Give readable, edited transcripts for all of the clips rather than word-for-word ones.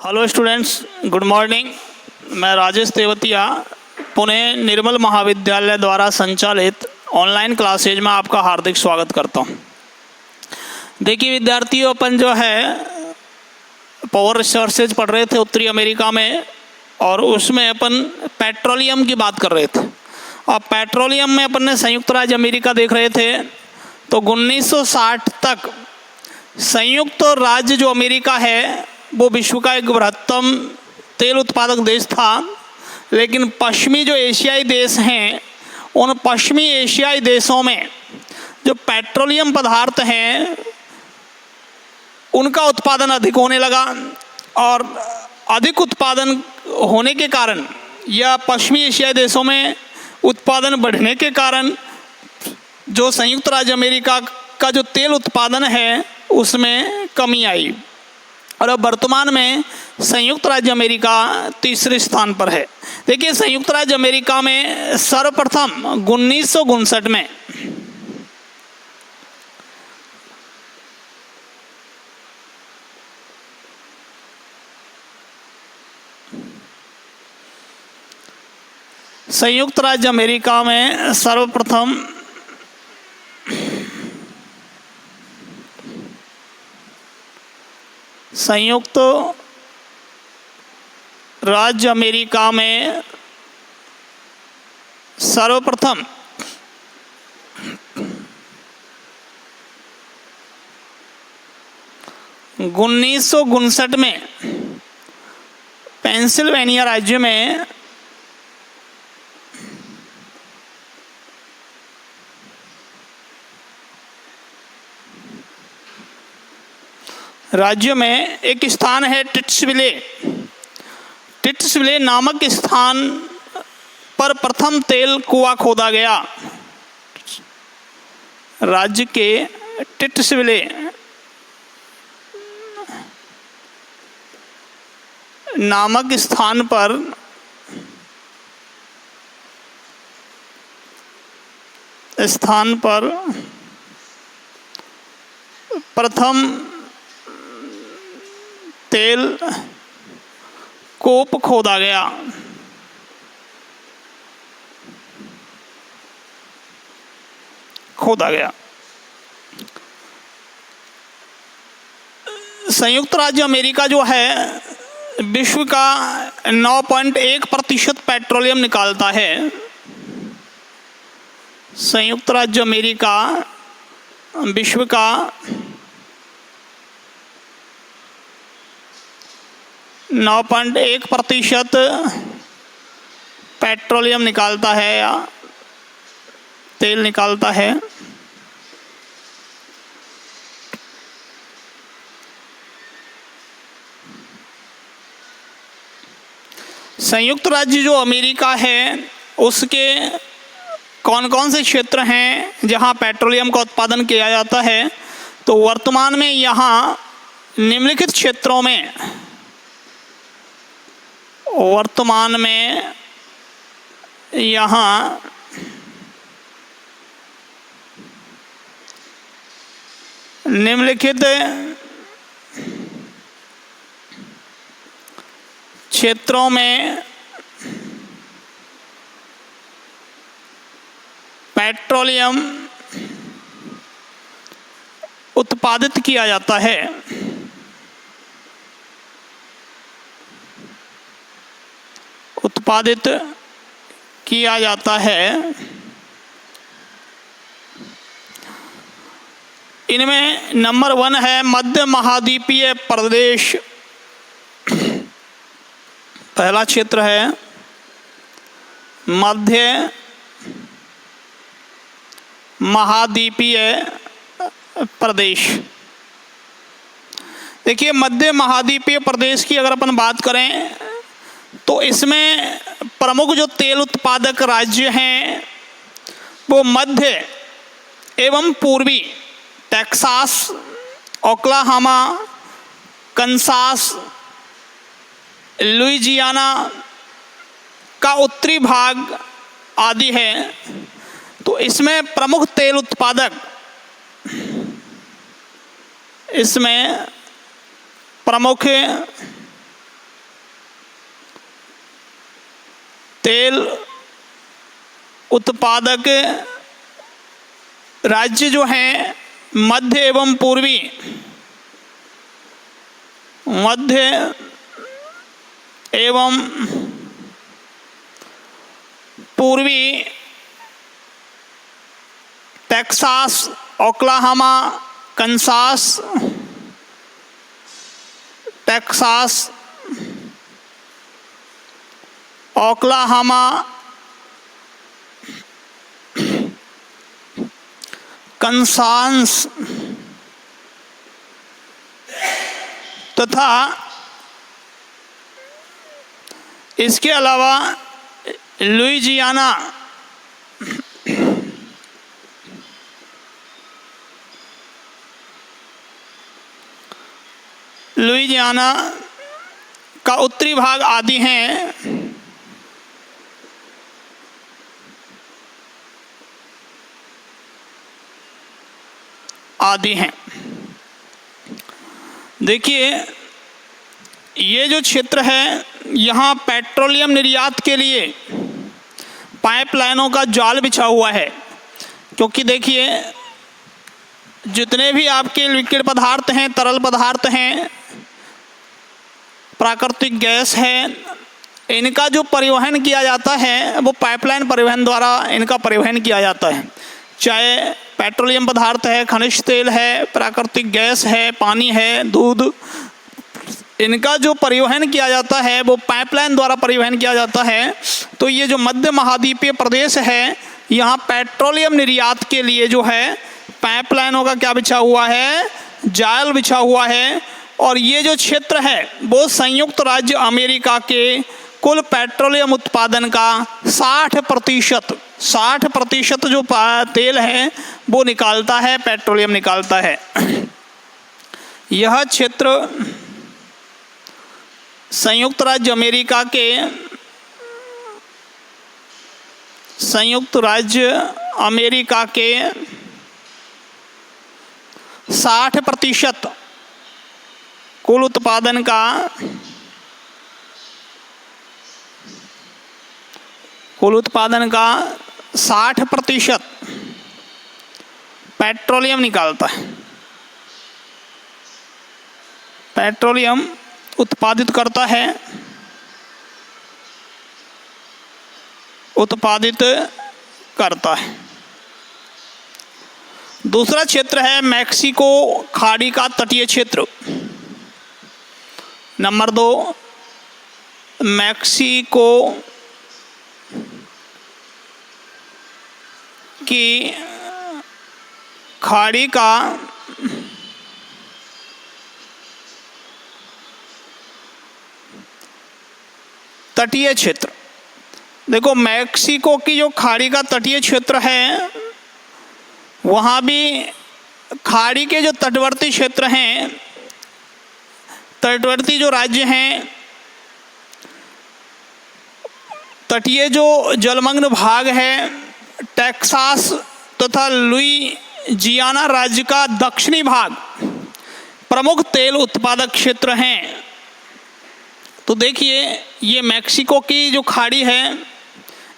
Hello students, good morning. मैं राजेश तेवतिया पुणे निर्मल महाविद्यालय द्वारा संचालित ऑनलाइन क्लासेज में आपका हार्दिक स्वागत करता हूं। देखिए विद्यार्थियों, अपन जो है पावर रिसोर्सेज पढ़ रहे थे उत्तरी अमेरिका में, और उसमें अपन पेट्रोलियम की बात कर रहे थे। और पेट्रोलियम में अपन ने संयुक्त राज्य अमेरिका देख रहे थे। तो 1960 तक संयुक्त राज्य जो अमेरिका है वो विश्व का एक बृहत्तम तेल उत्पादक देश था। लेकिन पश्चिमी जो एशियाई देश हैं, उन पश्चिमी एशियाई देशों में जो पेट्रोलियम पदार्थ हैं उनका उत्पादन अधिक होने लगा, और अधिक उत्पादन होने के कारण या पश्चिमी एशियाई देशों में उत्पादन बढ़ने के कारण जो संयुक्त राज्य अमेरिका का जो तेल उत्पादन है उसमें कमी आई। और अब वर्तमान में संयुक्त राज्य अमेरिका तीसरे स्थान पर है। देखिए संयुक्त राज्य अमेरिका में सर्वप्रथम 1959 में संयुक्त राज्य अमेरिका में सर्वप्रथम संयुक्त राज्य अमेरिका में सर्वप्रथम उन्नीस सौ उनसठ में पेंसिल्वेनिया राज्य में एक स्थान है टिट्सविले। टिट्सविले नामक स्थान पर प्रथम तेल कुआं खोदा गया। राज्य के टिट्सविले नामक स्थान पर प्रथम तेल कूप खोदा गया। संयुक्त राज्य अमेरिका जो है विश्व का 9.1% पेट्रोलियम निकालता है। संयुक्त राज्य अमेरिका विश्व का 9.1% पेट्रोलियम निकालता है या तेल निकालता है। संयुक्त राज्य जो अमेरिका है उसके कौन कौन से क्षेत्र हैं जहां पेट्रोलियम का उत्पादन किया जाता है? तो वर्तमान में यहाँ निम्नलिखित क्षेत्रों में निम्नलिखित क्षेत्रों में पेट्रोलियम उत्पादित किया जाता है। इनमें नंबर 1 है मध्य महाद्वीपीय प्रदेश। पहला क्षेत्र है मध्य महाद्वीपीय प्रदेश। देखिए मध्य महाद्वीपीय प्रदेश की अगर अपन बात करें तो इसमें प्रमुख जो तेल उत्पादक राज्य हैं वो मध्य एवं पूर्वी टेक्सास, ओक्लाहोमा, कनसास, लुइजियाना का उत्तरी भाग आदि है। तो इसमें प्रमुख तेल उत्पादक प्रमुख तेल उत्पादक राज्य जो हैं मध्य एवं पूर्वी Texas, Oklahoma, Kansas, Texas, Oklahoma, Kansas तथा इसके अलावा लुइजियाना का उत्तरी भाग आदि हैं। देखिए ये जो क्षेत्र है यहाँ पेट्रोलियम निर्यात के लिए पाइपलाइनों का जाल बिछा हुआ है, क्योंकि देखिए जितने भी आपके लिक्विड पदार्थ हैं, तरल पदार्थ हैं, प्राकृतिक गैस है, इनका जो परिवहन किया जाता है वो पाइपलाइन परिवहन द्वारा इनका परिवहन किया जाता है। चाहे पेट्रोलियम पदार्थ है, खनिज तेल है, प्राकृतिक गैस है, पानी है, दूध, इनका जो परिवहन किया जाता है वो पाइपलाइन द्वारा परिवहन किया जाता है। तो ये जो मध्य महाद्वीपीय प्रदेश है यहाँ पेट्रोलियम निर्यात के लिए जो है पाइपलाइनों का क्या बिछा हुआ है, जाल बिछा हुआ है। और ये जो क्षेत्र है वो संयुक्त राज्य अमेरिका के कुल पेट्रोलियम उत्पादन का 60% जो तेल है वो निकालता है, पेट्रोलियम निकालता है। यह क्षेत्र संयुक्त राज्य अमेरिका के 60% कुल उत्पादन का कुल उत्पादन का 60% पेट्रोलियम निकालता है, पेट्रोलियम उत्पादित करता है, उत्पादित करता है। दूसरा क्षेत्र है मैक्सिको खाड़ी का तटीय क्षेत्र। नंबर 2, मैक्सिको की खाड़ी का तटीय क्षेत्र। देखो मैक्सिको की जो खाड़ी का तटीय क्षेत्र है वहाँ भी खाड़ी के जो तटवर्ती क्षेत्र हैं, तटवर्ती जो राज्य हैं, तटीय जो जलमग्न भाग है, टेक्सास तथा लुइजियाना राज्य का दक्षिणी भाग प्रमुख तेल उत्पादक क्षेत्र हैं। तो देखिए ये मैक्सिको की जो खाड़ी है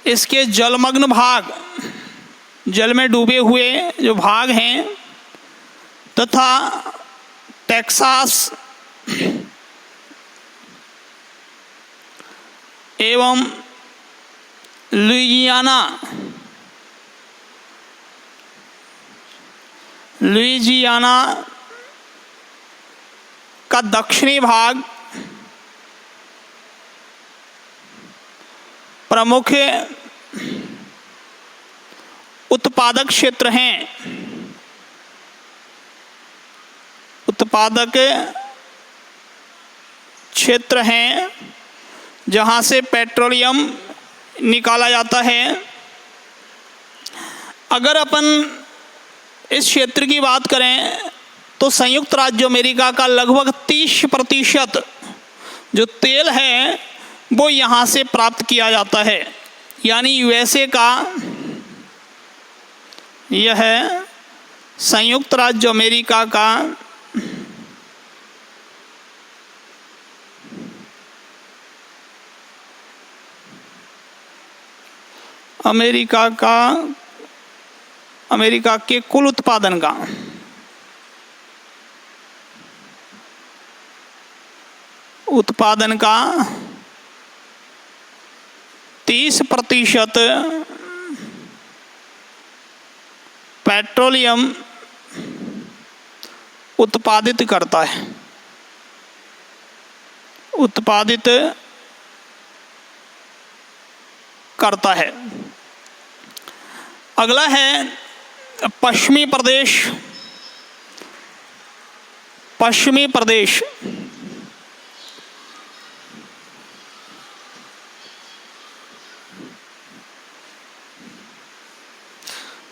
इसके जलमग्न भाग, जल में डूबे हुए जो भाग हैं, तथा टेक्सास एवं लुइजियाना का दक्षिणी भाग प्रमुख उत्पादक क्षेत्र हैं, उत्पादक क्षेत्र हैं जहाँ से पेट्रोलियम निकाला जाता है। अगर अपन इस क्षेत्र की बात करें तो संयुक्त राज्य अमेरिका का लगभग 30% जो तेल है वो यहाँ से प्राप्त किया जाता है। यानी यूएसए का यह है संयुक्त राज्य अमेरिका का अमेरिका के कुल उत्पादन का 30% पेट्रोलियम उत्पादित करता है। अगला है पश्चिमी प्रदेश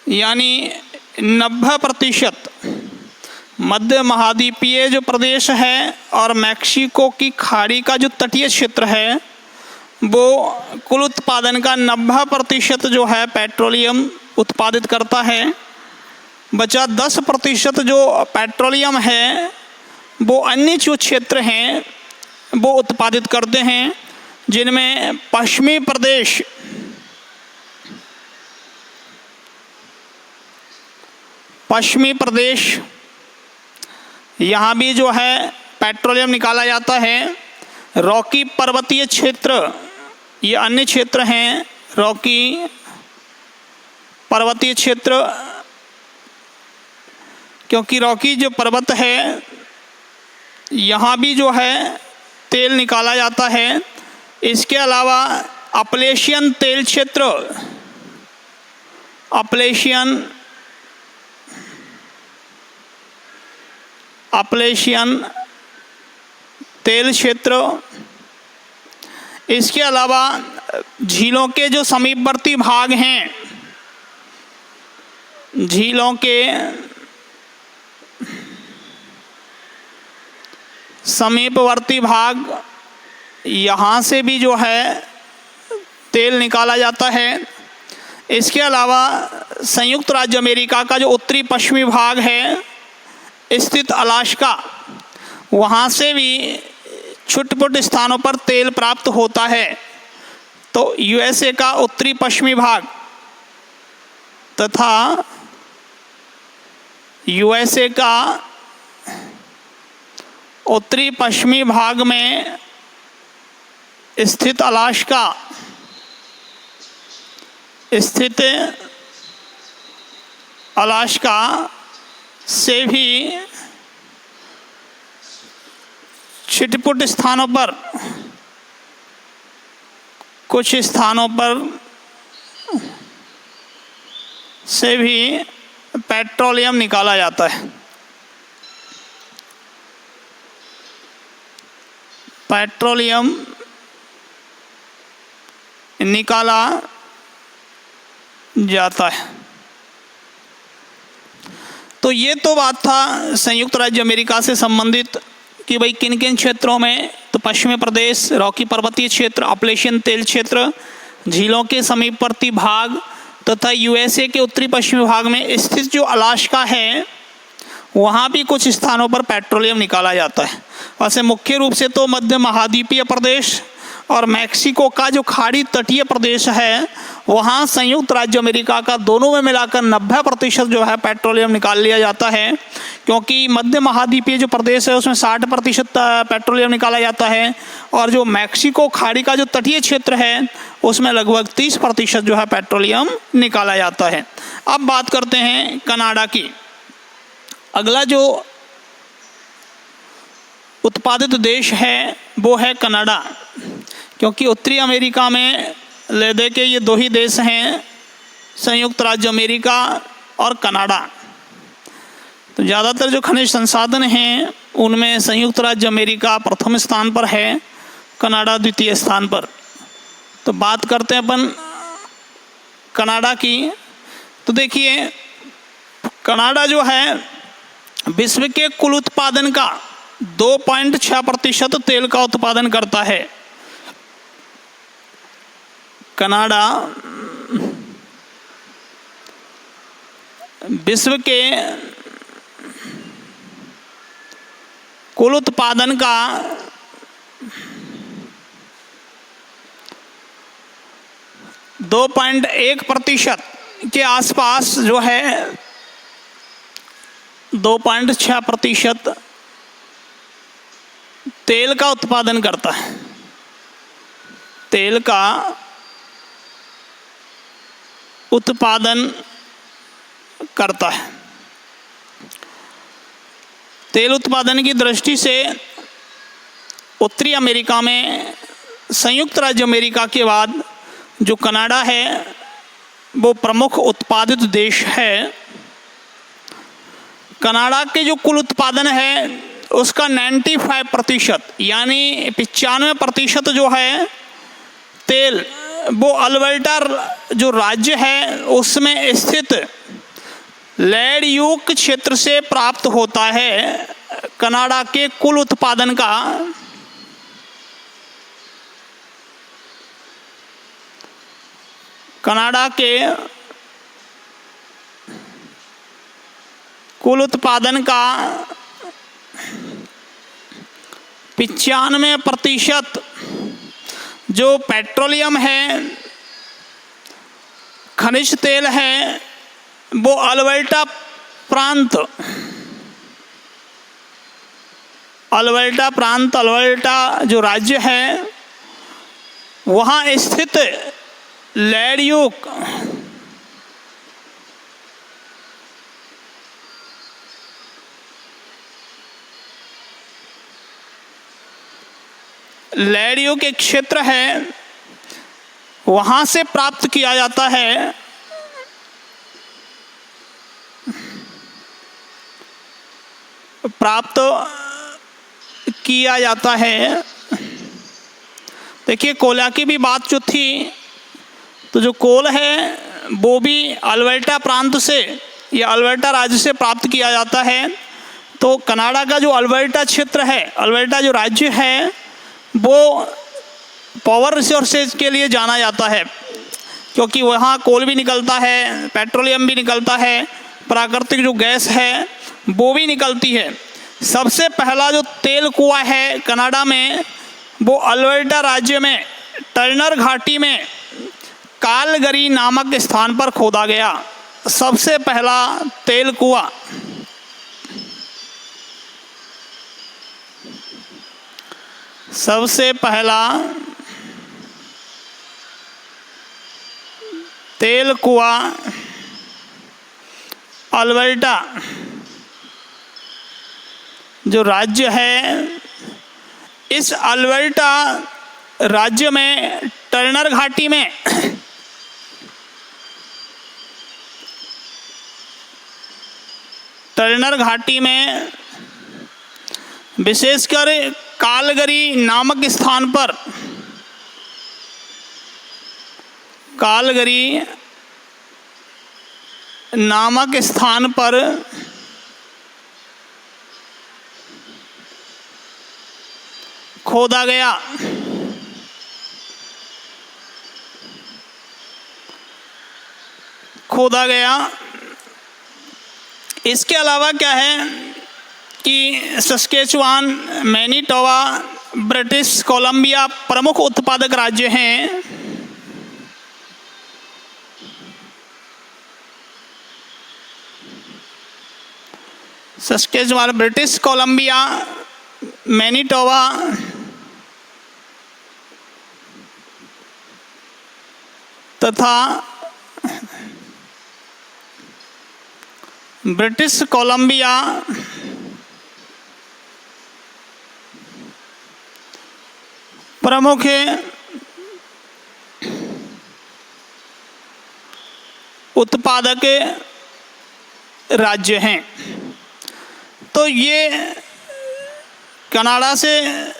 यानी 90% मध्य महाद्वीपीय जो प्रदेश है और मैक्सिको की खाड़ी का जो तटीय क्षेत्र है वो कुल उत्पादन का 90% जो है पेट्रोलियम उत्पादित करता है। बचा 10% जो पेट्रोलियम है वो अन्य जो क्षेत्र हैं वो उत्पादित करते हैं, जिनमें पश्चिमी प्रदेश यहाँ भी जो है पेट्रोलियम निकाला जाता है। रॉकी पर्वतीय क्षेत्र ये अन्य क्षेत्र हैं। रॉकी पर्वतीय क्षेत्र, क्योंकि रॉकी जो पर्वत है यहाँ भी जो है तेल निकाला जाता है। इसके अलावा अपलेशियन तेल क्षेत्र, अपलेशियन तेल क्षेत्र, इसके अलावा झीलों के जो समीपवर्ती भाग हैं, झीलों के समीपवर्ती भाग यहाँ से भी जो है तेल निकाला जाता है। इसके अलावा संयुक्त राज्य अमेरिका का जो उत्तरी पश्चिमी भाग है स्थित अलास्का, वहाँ से भी छुटपुट स्थानों पर तेल प्राप्त होता है। तो यूएसए का उत्तरी पश्चिमी भाग तथा यूएसए का उत्तरी पश्चिमी भाग में स्थित अलास्का से भी छिटपुट स्थानों पर, कुछ स्थानों पर से भी पेट्रोलियम निकाला जाता है। पेट्रोलियम निकाला जाता है। तो ये तो बात था संयुक्त राज्य अमेरिका से संबंधित कि भाई किन किन क्षेत्रों में, तो पश्चिमी प्रदेश, रॉकी पर्वतीय क्षेत्र, अपलेशियन तेल क्षेत्र, झीलों के समीपवर्ती भाग तथा यूएसए के उत्तरी पश्चिमी भाग में स्थित जो अलास्का है वहाँ भी कुछ स्थानों पर पेट्रोलियम निकाला जाता है। वैसे मुख्य रूप से तो मध्य महाद्वीपीय प्रदेश और मैक्सिको का जो खाड़ी तटीय प्रदेश है वहाँ संयुक्त राज्य अमेरिका का दोनों में मिलाकर 90% जो है पेट्रोलियम निकाल लिया जाता है, क्योंकि मध्य महाद्वीपीय जो प्रदेश है उसमें 60% पेट्रोलियम निकाला जाता है और जो मैक्सिको खाड़ी का जो तटीय क्षेत्र है उसमें लगभग 30% जो है पेट्रोलियम निकाला जाता है। अब बात करते हैं कनाडा की। अगला जो उत्पादित देश है वो है कनाडा, क्योंकि उत्तरी अमेरिका में ले दे के ये दो ही देश हैं, संयुक्त राज्य अमेरिका और कनाडा। तो ज़्यादातर जो खनिज संसाधन हैं उनमें संयुक्त राज्य अमेरिका प्रथम स्थान पर है, कनाडा द्वितीय स्थान पर। तो बात करते हैं अपन कनाडा की। तो देखिए कनाडा जो है विश्व के कुल उत्पादन का 2.6% तेल का उत्पादन करता है। कनाडा विश्व के कुल उत्पादन का 2.6% 2.1% के आसपास जो है 2.6% तेल का उत्पादन करता है। तेल का उत्पादन करता है। तेल उत्पादन की दृष्टि से उत्तरी अमेरिका में संयुक्त राज्य अमेरिका के बाद जो कनाडा है वो प्रमुख उत्पादित देश है। कनाडा के जो कुल उत्पादन है उसका 95% यानी 95% जो है तेल वो अल्बर्टा जो राज्य है उसमें स्थित लैंडयूक क्षेत्र से प्राप्त होता है। कनाडा के कुल उत्पादन का कनाडा के कुल उत्पादन का 95% जो पेट्रोलियम है, खनिज तेल है, वो अल्बर्टा अल्बर्टा जो राज्य है वहाँ स्थित लैंडयूक एक क्षेत्र है, वहाँ से प्राप्त किया जाता है। देखिए कोयला की भी बात जो थी, तो जो कोल है वो भी अल्बर्टा प्रांत से या अल्बर्टा राज्य से प्राप्त किया जाता है। तो कनाडा का जो अल्बर्टा क्षेत्र है, अल्बर्टा जो राज्य है वो पावर रिसोर्सेज के लिए जाना जाता है, क्योंकि वहाँ कोल भी निकलता है, पेट्रोलियम भी निकलता है, प्राकृतिक जो गैस है वो भी निकलती है। सबसे पहला जो तेल कुआं है कनाडा में वो अल्बर्टा राज्य में टर्नर घाटी में कालगरी नामक स्थान पर खोदा गया। सबसे पहला तेल कुआं अल्बर्टा जो राज्य है, इस अल्बर्टा राज्य में टर्नर घाटी में विशेषकर कालगरी नामक स्थान पर खोदा गया। इसके अलावा क्या है कि सस्केचुआन, मैनीटोबा, ब्रिटिश कोलंबिया प्रमुख उत्पादक राज्य हैं। सस्केचुआन, ब्रिटिश कोलंबिया, मैनीटोबा तथा ब्रिटिश कोलंबिया प्रमुख उत्पादक राज्य हैं। तो ये कनाडा से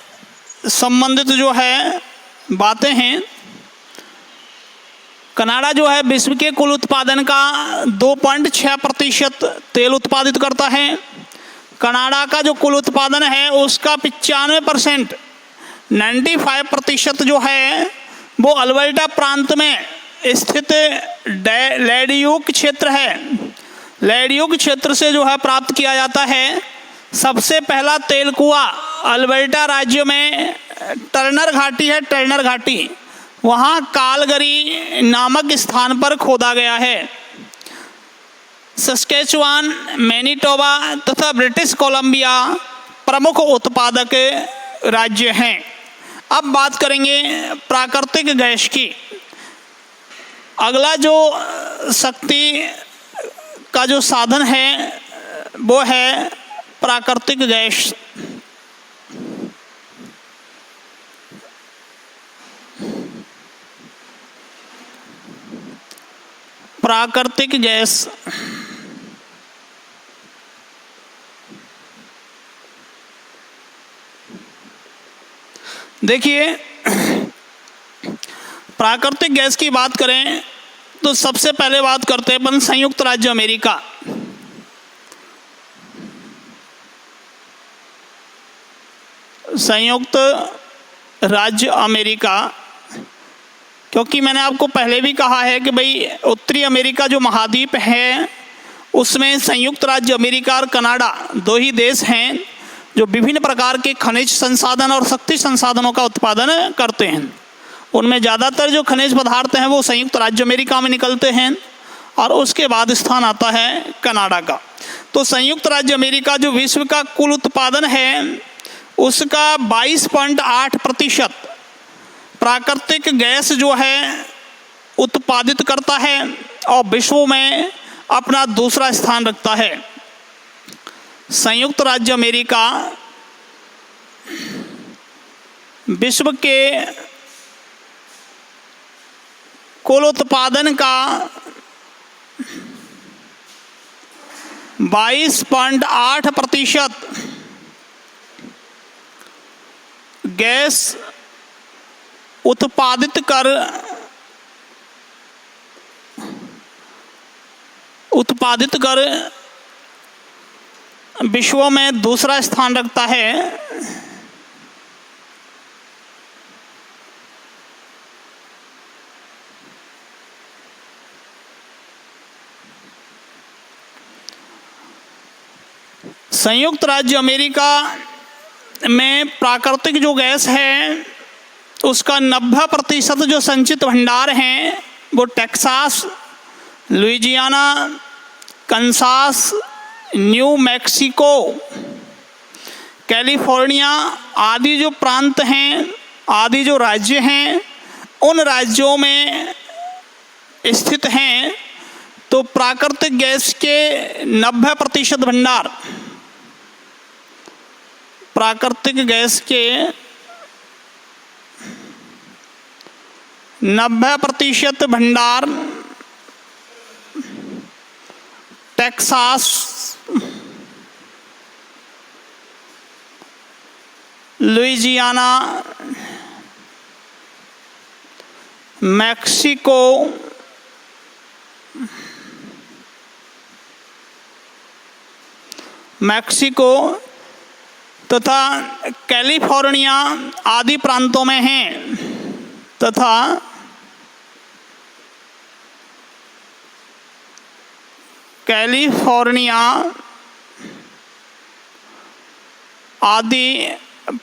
संबंधित जो है बातें हैं। कनाडा जो है विश्व के कुल उत्पादन का 2.6% तेल उत्पादित करता है। कनाडा का जो कुल उत्पादन है उसका 95% 95% जो है वो अल्बर्टा प्रांत में स्थित लैंडयूक क्षेत्र है। लैंडयूक क्षेत्र से जो है प्राप्त किया जाता है। सबसे पहला तेल कुआं अल्बर्टा राज्य में टर्नर घाटी है। टर्नर घाटी वहाँ कालगरी नामक स्थान पर खोदा गया है। सस्केचुआन, मैनिटोबा तथा ब्रिटिश कोलंबिया प्रमुख उत्पादक राज्य हैं। अब बात करेंगे प्राकृतिक गैस की। अगला जो शक्ति का जो साधन है वो है प्राकृतिक गैस। प्राकृतिक गैस देखिए, प्राकृतिक गैस की बात करें तो सबसे पहले बात करते हैं अपन संयुक्त राज्य अमेरिका। संयुक्त राज्य अमेरिका, क्योंकि मैंने आपको पहले भी कहा है कि भाई उत्तरी अमेरिका जो महाद्वीप है उसमें संयुक्त राज्य अमेरिका और कनाडा दो ही देश हैं जो विभिन्न प्रकार के खनिज संसाधन और शक्ति संसाधनों का उत्पादन करते हैं। उनमें ज़्यादातर जो खनिज पदार्थ हैं वो संयुक्त राज्य अमेरिका में निकलते हैं और उसके बाद स्थान आता है कनाडा का। तो संयुक्त राज्य अमेरिका जो विश्व का कुल उत्पादन है उसका 22.8% प्राकृतिक गैस जो है उत्पादित करता है और विश्व में अपना दूसरा स्थान रखता है। संयुक्त राज्य अमेरिका विश्व के कुल उत्पादन का 22.8% गैस उत्पादित कर विश्व में दूसरा स्थान रखता है। संयुक्त राज्य अमेरिका में प्राकृतिक जो गैस है उसका 90% जो संचित भंडार हैं वो Texas, Louisiana, Kansas, new Mexico, California आदि जो प्रांत हैं, आदि जो राज्य हैं, उन राज्यों में स्थित हैं। तो प्राकृतिक गैस के 90% भंडार, प्राकृतिक गैस के 90% भंडार टेक्सास, लुइजियाना, मैक्सिको तथा कैलिफोर्निया आदि प्रांतों में हैं तथा कैलिफोर्निया आदि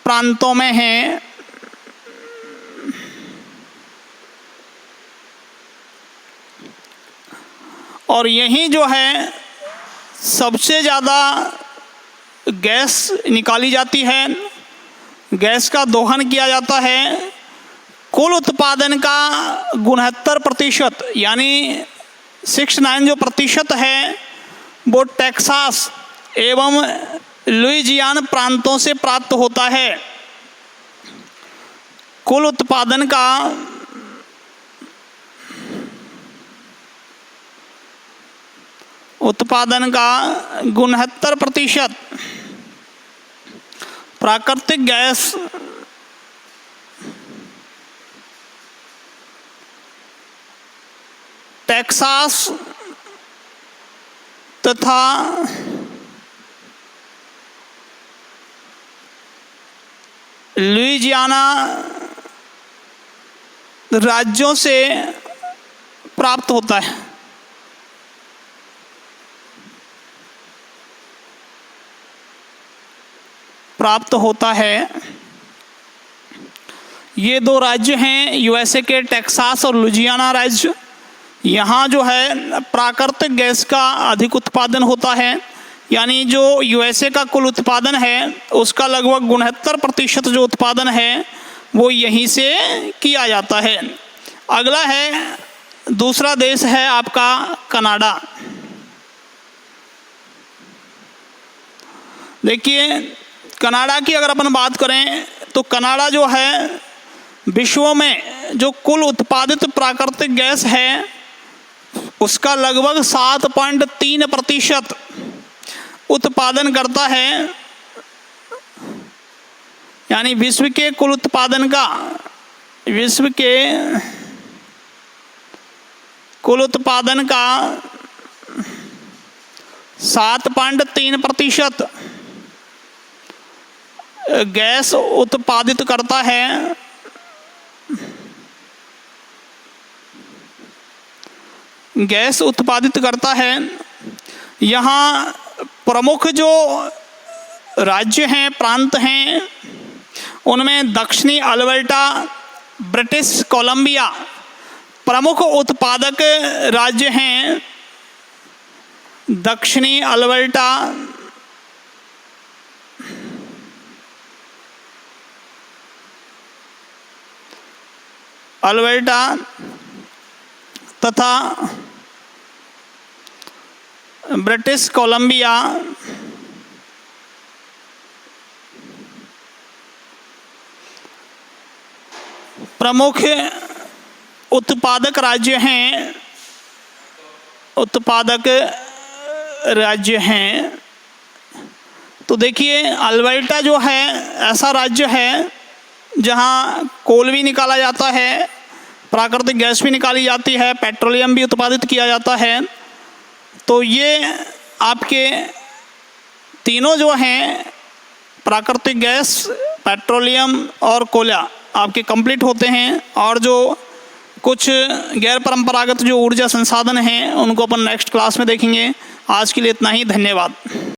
प्रांतों में हैं। और यहीं जो है सबसे ज़्यादा गैस निकाली जाती है, गैस का दोहन किया जाता है। कुल उत्पादन का 69% यानी 69 जो प्रतिशत है वो टेक्सास एवं लुइजियाना प्रांतों से प्राप्त होता है। कुल उत्पादन का 69% प्राकृतिक गैस टेक्सास तथा लुइजियाना राज्यों से प्राप्त होता है। ये दो राज्य हैं यूएसए के टेक्सास और लुजियाना राज्य। यहाँ जो है प्राकृतिक गैस का अधिक उत्पादन होता है, यानी जो यूएसए का कुल उत्पादन है उसका लगभग 69% जो उत्पादन है वो यहीं से किया जाता है। अगला है, दूसरा देश है आपका कनाडा। देखिए कनाडा की अगर अपन बात करें तो कनाडा जो है विश्व में जो कुल उत्पादित प्राकृतिक गैस है उसका लगभग 7.3% उत्पादन करता है, यानी विश्व के कुल उत्पादन का 7.3% गैस उत्पादित करता है। यहाँ प्रमुख जो राज्य हैं, प्रांत हैं, उनमें दक्षिणी अल्बर्टा, ब्रिटिश कोलंबिया प्रमुख उत्पादक राज्य हैं। दक्षिणी अल्बर्टा, तथा ब्रिटिश कोलंबिया प्रमुख उत्पादक राज्य हैं। तो देखिए अल्बर्टा जो है ऐसा राज्य है जहां कोल भी निकाला जाता है, प्राकृतिक गैस भी निकाली जाती है, पेट्रोलियम भी उत्पादित किया जाता है। तो ये आपके तीनों जो हैं प्राकृतिक गैस, पेट्रोलियम और कोयला आपके कंप्लीट होते हैं। और जो कुछ गैर परंपरागत जो ऊर्जा संसाधन हैं उनको अपन नेक्स्ट क्लास में देखेंगे। आज के लिए इतना ही, धन्यवाद।